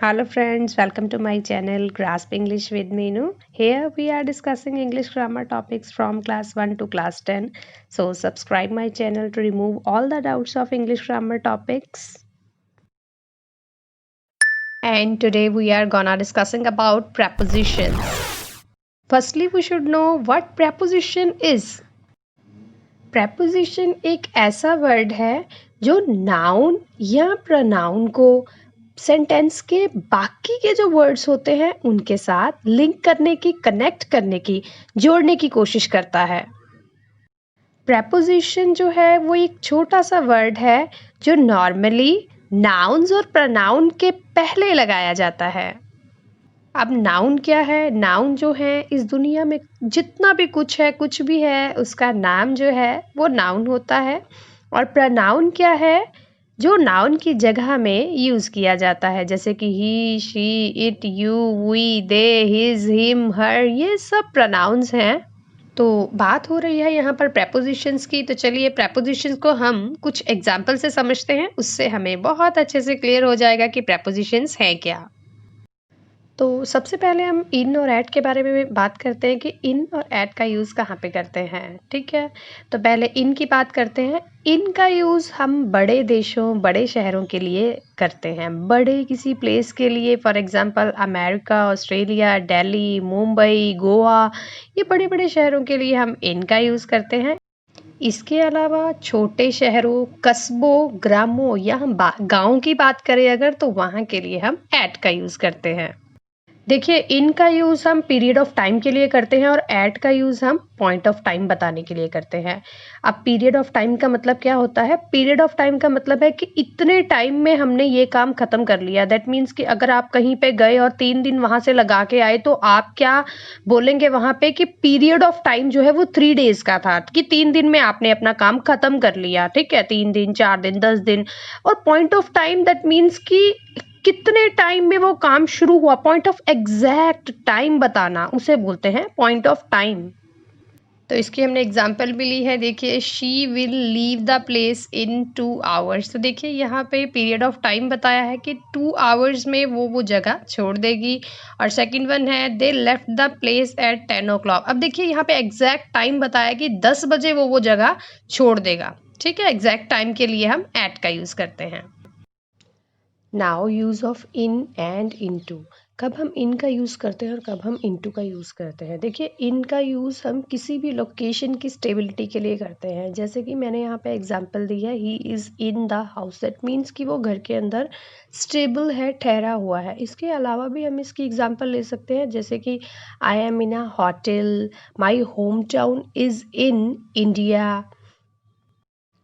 Hello friends, welcome to my channel Grasp English with Meenu. Here we are discussing English grammar topics from class 1 to class 10. So subscribe my channel to remove all the doubts of English grammar topics. And today we are gonna discussing about prepositions. Firstly, we should know what preposition is. Preposition एक ऐसा word है जो noun या pronoun को sentence के बाकी के जो वर्ड्स होते हैं उनके साथ लिंक करने की, कनेक्ट करने की, जोड़ने की कोशिश करता है। प्रेपोजिशन जो है वो एक छोटा सा वर्ड है जो नॉर्मली नाउन्स और प्रोनाउन के पहले लगाया जाता है। अब नाउन क्या है? नाउन जो है इस दुनिया में जितना भी कुछ है, कुछ भी है, उसका नाम जो है वो नाउन होता है। और प्रोनाउन क्या है? जो नाउन की जगह में यूज़ किया जाता है, जैसे कि he, she, it, you, we, they, his, him, her, ये सब प्रोनाउंस हैं। तो बात हो रही है यहाँ पर प्रेपोजिशंस की, तो चलिए प्रेपोजिशंस को हम कुछ एग्जाम्पल से समझते हैं, उससे हमें बहुत अच्छे से क्लियर हो जाएगा कि प्रेपोजिशंस हैं क्या। तो सबसे पहले हम इन और ऐट के बारे में बात करते हैं कि इन और ऐट का यूज़ कहाँ पे करते हैं, ठीक है। तो पहले इन की बात करते हैं। इन का यूज़ हम बड़े देशों, बड़े शहरों के लिए करते हैं, बड़े किसी प्लेस के लिए। For example America, Australia, Delhi, Mumbai, Goa, ये बड़े बड़े शहरों के लिए हम इन का यूज़ करते हैं। इसके अलावा छोटे शहरों, कस्बों, ग्रामों या हम गाँव की बात करें अगर, तो वहाँ के लिए हम ऐट का यूज़ करते हैं। देखिए, इन का यूज़ हम पीरियड ऑफ टाइम के लिए करते हैं और ऐट का यूज़ हम पॉइंट ऑफ टाइम बताने के लिए करते हैं। अब पीरियड ऑफ टाइम का मतलब क्या होता है? पीरियड ऑफ टाइम का मतलब है कि इतने टाइम में हमने ये काम ख़त्म कर लिया। दैट मीन्स कि अगर आप कहीं पे गए और 3 दिन वहाँ से लगा के आए, तो आप क्या बोलेंगे वहाँ पे कि पीरियड ऑफ टाइम जो है वो 3 डेज़ का था, कि 3 दिन में आपने अपना काम ख़त्म कर लिया, ठीक है? 3 दिन, 4 दिन, 10 दिन। और point of time that means कि कितने टाइम में वो काम शुरू हुआ, पॉइंट ऑफ एग्जैक्ट टाइम बताना, उसे बोलते हैं पॉइंट ऑफ टाइम। तो इसकी हमने एग्जाम्पल भी ली है। देखिए, she will leave the place in 2 hours. तो देखिए यहाँ पे पीरियड ऑफ टाइम बताया है कि 2 आवर्स में वो जगह छोड़ देगी। और सेकंड वन है they left the place at 10 o'clock। अब देखिए यहाँ पे एग्जैक्ट टाइम बताया कि 10 बजे वो जगह छोड़ देगा, ठीक है। एग्जैक्ट टाइम के लिए हम एट का यूज़ करते हैं। Now use of in and into. कब हम इन का यूज़ करते हैं और कब हम इनटू का यूज़ करते हैं? देखिए, इन का यूज़ हम किसी भी लोकेशन की स्टेबिलिटी के लिए करते हैं। जैसे कि मैंने यहाँ पे एग्जांपल दिया, he is in the house. That means कि वो घर के अंदर स्टेबल है, ठहरा हुआ है। इसके अलावा भी हम इसकी एग्जांपल ले सकते हैं, जैसे कि I am in a hotel, my home town is in India.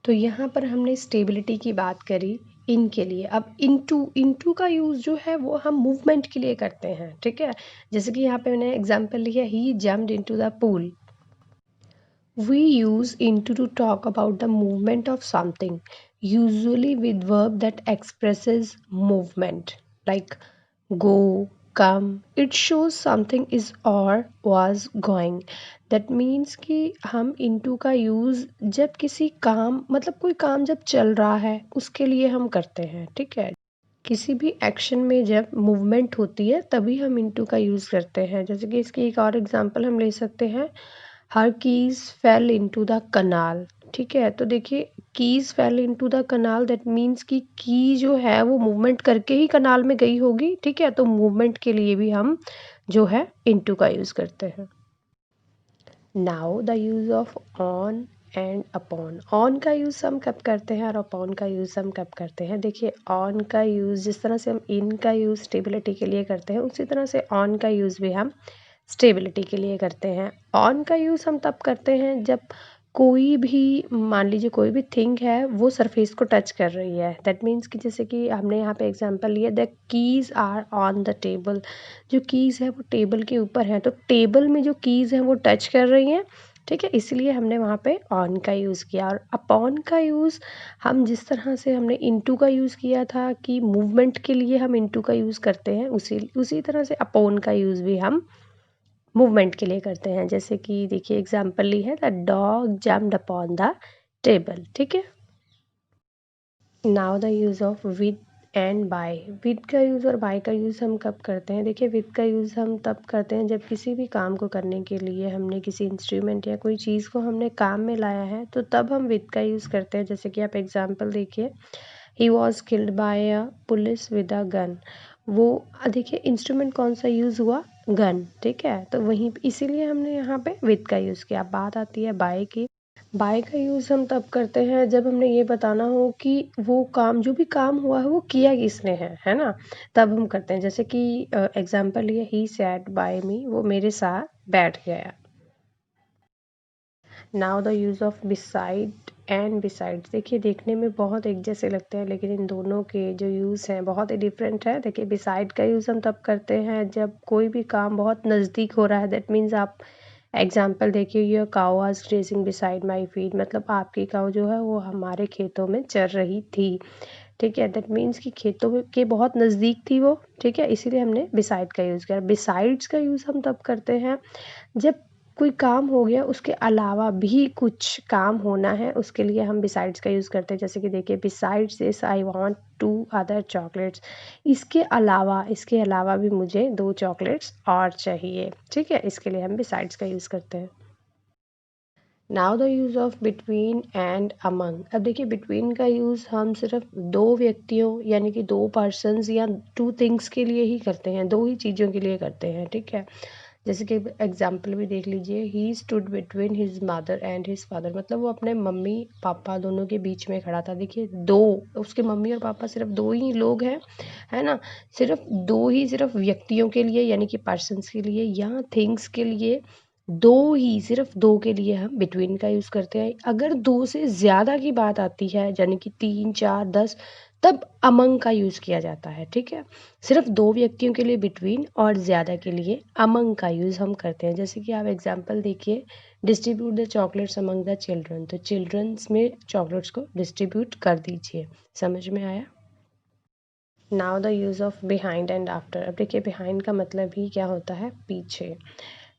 तो यहाँ पर हमने स्टेबिलिटी की बात करी इन के लिए। अब इनटू का यूज़ जो है वो हम मूवमेंट के लिए करते हैं, ठीक है। जैसे कि यहाँ पे मैंने एग्जांपल लिया, he jumped into the pool. We use into to talk about the movement of something, usually with verb that expresses movement, like go, come. It shows something is or was going. That means कि हम into का use जब किसी काम, मतलब कोई काम जब चल रहा है उसके लिए हम करते हैं, ठीक है। किसी भी एक्शन में जब मूवमेंट होती है तभी हम into का यूज़ करते हैं। जैसे कि इसकी एक और एग्जांपल हम ले सकते हैं, her keys fell into the canal, ठीक है। तो देखिए, keys fell into the canal, that means कि की जो है वो मूवमेंट करके ही कनाल में गई होगी, ठीक है। तो मूवमेंट के लिए भी हम जो है इनटू का यूज़ करते हैं। Now the use of on and upon. On का यूज़ हम कब करते हैं और अपॉन का यूज़ हम कब करते हैं? देखिए, ऑन का यूज़ जिस तरह से हम इन का यूज़ स्टेबिलिटी के लिए करते हैं, उसी तरह से ऑन का यूज़ भी हम स्टेबिलिटी के लिए करते हैं। ऑन का यूज़ हम तब करते हैं जब कोई भी, मान लीजिए कोई भी थिंग है वो सरफेस को टच कर रही है। दैट मीन्स कि जैसे कि हमने यहाँ पे एग्जांपल लिया, the keys are on the table. जो कीज़ है वो टेबल के ऊपर है, तो टेबल में जो कीज़ हैं वो टच कर रही हैं, ठीक है। इसलिए हमने वहाँ पे ऑन का यूज़ किया। और अपॉन का यूज़ हम जिस तरह से हमने इनटू का यूज़ किया था कि मूवमेंट के लिए हम इनटू का यूज़ करते हैं, उसी तरह से अपॉन का यूज़ भी हम मूवमेंट के लिए करते हैं। जैसे कि देखिए एग्जांपल ली है, the dog jumped upon the table, ठीक है। Now the use of with and by. With का यूज़ और बाय का यूज़ हम कब करते हैं? देखिए, विद का यूज़ हम तब करते हैं जब किसी भी काम को करने के लिए हमने किसी इंस्ट्रूमेंट या कोई चीज़ को हमने काम में लाया है, तो तब हम विद का यूज़ करते हैं। जैसे कि आप एग्जांपल देखिए, he was killed by a police with a gun. वो देखिए इंस्ट्रूमेंट कौन सा यूज़ हुआ? गन, ठीक है। तो वहीं इसीलिए हमने यहाँ पे विद का यूज़ किया। बात आती है बाय की। बाय का यूज़ हम तब करते हैं जब हमने ये बताना हो कि वो काम, जो भी काम हुआ है वो किया किसने है ना? तब हम करते हैं। जैसे कि एग्जांपल ये, ही सैट बाय मी, वो मेरे साथ बैठ गया। Now the use of beside and besides. देखिए, देखने में बहुत एक जैसे लगते हैं, लेकिन इन दोनों के जो यूज़ हैं बहुत ही डिफरेंट है। देखिए, बिसाइड का यूज़ हम तब करते हैं जब कोई भी काम बहुत नज़दीक हो रहा है। दैट मीन्स आप एग्जाम्पल देखिए, your cow was grazing beside my field, मतलब आपकी काऊ जो है वो हमारे खेतों में चर रही थी, ठीक है। दैट मीन्स कि के बहुत नज़दीक थी वो, ठीक है, इसीलिए हमने बिसाइड का यूज़ किया। बिसाइड्स का यूज़ हम तब करते हैं जब कोई काम हो गया, उसके अलावा भी कुछ काम होना है, उसके लिए हम बिसाइड्स का यूज़ करते हैं। जैसे कि देखिए, besides this I want 2 other chocolates. इसके अलावा भी मुझे 2 चॉकलेट्स और चाहिए, ठीक है। इसके लिए हम बिसाइड्स का यूज़ करते हैं। Now the use of between and among. अब देखिए, बिटवीन का यूज़ हम सिर्फ 2 व्यक्तियों यानी कि 2 पर्सन्स या 2 थिंग्स के लिए ही करते हैं, 2 ही चीज़ों के लिए करते हैं, ठीक है। जैसे कि एग्जाम्पल भी देख लीजिए, he stood between his mother and his father, मतलब वो अपने मम्मी पापा दोनों के बीच में खड़ा था। देखिए, 2, उसके मम्मी और पापा सिर्फ 2 ही लोग हैं, है ना? सिर्फ 2 ही, सिर्फ व्यक्तियों के लिए यानी कि पर्सन्स के लिए या थिंग्स के लिए, 2 ही, सिर्फ 2 के लिए हम बिटवीन का यूज़ करते हैं। अगर 2 से ज़्यादा की बात आती है, यानी कि 3, 4, 10, तब अमंग का यूज़ किया जाता है, ठीक है। सिर्फ 2 व्यक्तियों के लिए बिटवीन और ज़्यादा के लिए अमंग का यूज़ हम करते हैं। जैसे कि आप एग्जांपल देखिए, distribute the chocolates among the children, तो चिल्ड्रंस में चॉकलेट्स को डिस्ट्रीब्यूट कर दीजिए। समझ में आया? Now the use of behind and after. अब देखिए, बिहाइंड का मतलब ही क्या होता है? पीछे।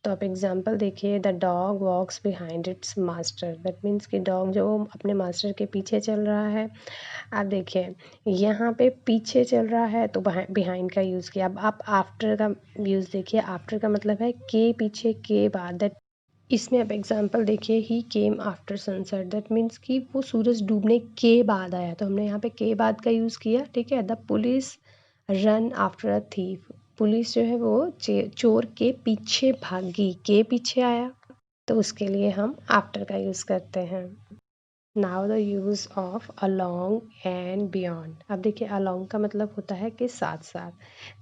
तो आप एग्जांपल देखिए, the dog walks behind its master. That means कि डॉग जो अपने मास्टर के पीछे चल रहा है। आप देखिए, यहाँ पे पीछे चल रहा है तो बिहाइंड का यूज़ किया। अब आप आफ्टर का यूज़ देखिए, आफ्टर का मतलब है के पीछे, के बाद। दैट इसमें आप एग्जांपल देखिए, he came after sunset. That means कि वो सूरज डूबने के बाद आया, तो हमने यहाँ पे के बाद का यूज़ किया, ठीक है। The police run after a thief. Police जो है वो चोर के पीछे भागी, के पीछे आया, तो उसके लिए हम आफ्टर का यूज़ करते हैं। Now the use of along and beyond. अब देखिए, अलॉन्ग का मतलब होता है कि साथ साथ।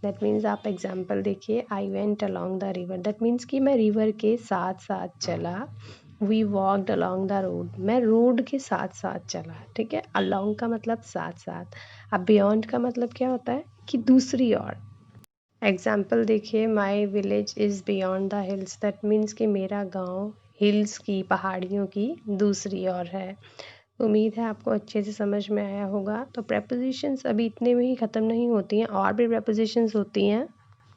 दैट मीन्स आप एग्जांपल देखिए, I went along the river. That means कि मैं रिवर के साथ साथ चला। We walked along the road, मैं रोड के साथ साथ चला, ठीक है। अलॉन्ग का मतलब साथ साथ। अब बियॉन्ड का मतलब क्या होता है? कि दूसरी ओर। एग्जाम्पल देखिए, my village is beyond the hills. That means कि मेरा गांव हिल्स की, पहाड़ियों की दूसरी ओर है। उम्मीद है आपको अच्छे से समझ में आया होगा। तो प्रेपोजिशंस अभी इतने में ही ख़त्म नहीं होती हैं, और भी प्रेपोजिशंस होती हैं।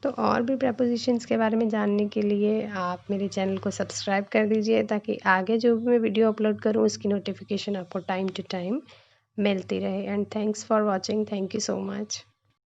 तो और भी प्रेपोजिशंस के बारे में जानने के लिए आप मेरे चैनल को सब्सक्राइब कर दीजिए, ताकि आगे जो भी मैं वीडियो अपलोड करूँ उसकी नोटिफिकेशन आपको टाइम टू टाइम मिलती रहे। And thanks for watching. Thank you so much.